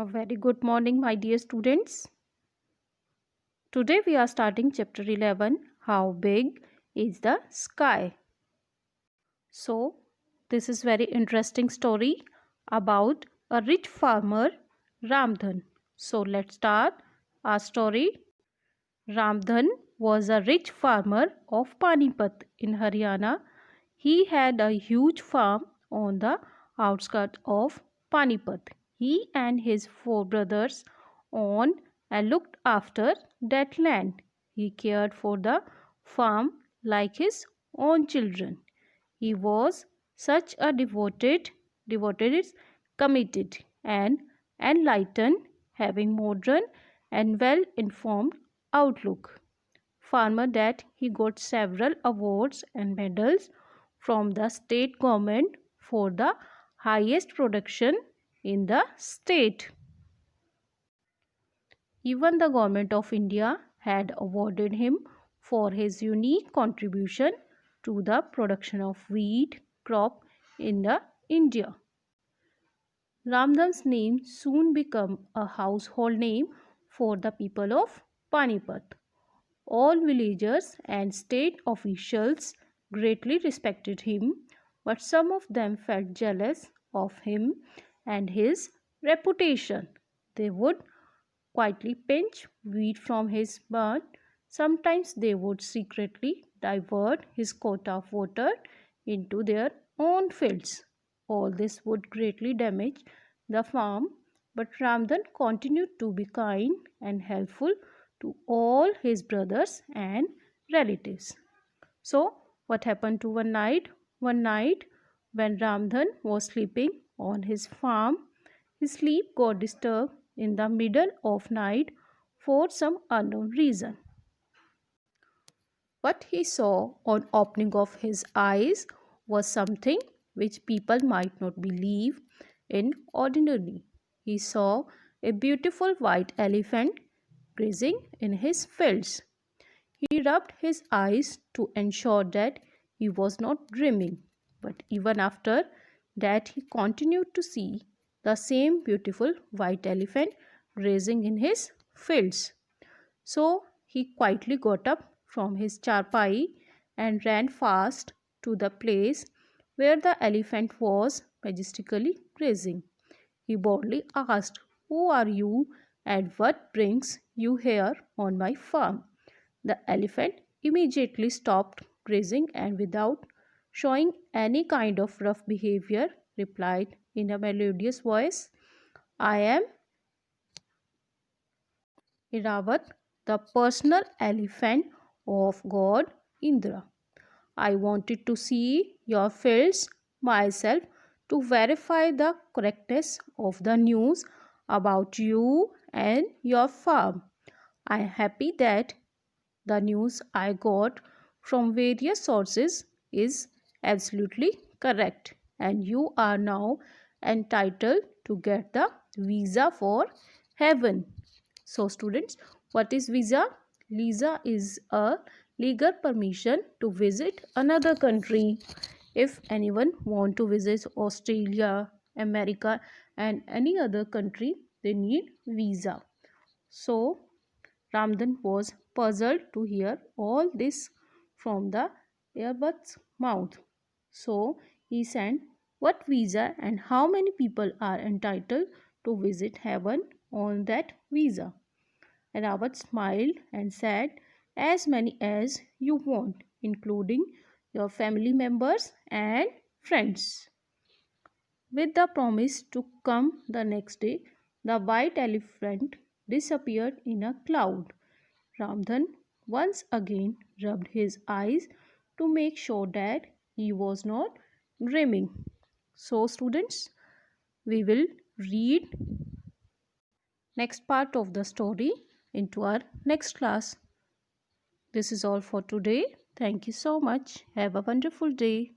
A very good morning, my dear students. Today we are starting chapter 11, How Big is the Sky? So, this is very interesting story about a rich farmer, Ramdhan. So, let's start our story. Ramdhan was a rich farmer of Panipat in Haryana. He had a huge farm on the outskirts of Panipat. He and his four brothers owned and looked after that land. He cared for the farm like his own children. He was such a devoted, committed, and enlightened, having modern and well informed outlook. Farmer that he got several awards and medals from the state government for the highest production in the state. Even the government of India had awarded him for his unique contribution to the production of wheat crop in the India. Ramdhan's name soon became a household name for the people of Panipat. All villagers and state officials greatly respected him, but some of them felt jealous of him and his reputation. They would quietly pinch wheat from his barn. Sometimes they would secretly divert his quota of water into their own fields. All this would greatly damage the farm, but Ramdan continued to be kind and helpful to all his brothers and relatives. So, what happened to one night? One night, when Ramdhan was sleeping on his farm, his sleep got disturbed in the middle of night for some unknown reason. What he saw on opening of his eyes was something which people might not believe in ordinarily. He saw a beautiful white elephant grazing in his fields. He rubbed his eyes to ensure that he was not dreaming, but even after that he continued to see the same beautiful white elephant grazing in his fields. So he quietly got up from his charpai and ran fast to the place where the elephant was majestically grazing. He boldly asked, "Who are you and what brings you here on my farm?" The elephant immediately stopped grazing and without showing any kind of rough behavior replied in a melodious voice, "I am Iravat, the personal elephant of God Indra. I wanted to see your fields myself to verify the correctness of the news about you and your farm. I am happy that the news I got from various sources is absolutely correct, and you are now entitled to get the visa for heaven." So, students, what is visa? Visa is a legal permission to visit another country. If anyone want to visit Australia, America, and any other country, they need visa. So, Ramdan was puzzled to hear all this from the Airbut's mouth. So he said, "What visa and how many people are entitled to visit heaven on that visa?" And Abbott smiled and said, "As many as you want, including your family members and friends." With the promise to come the next day, the white elephant disappeared in a cloud. Ramdhan once again rubbed his eyes to make sure that he was not dreaming. So, students, we will read next part of the story into our next class. This is all for today. Thank you so much. Have a wonderful day.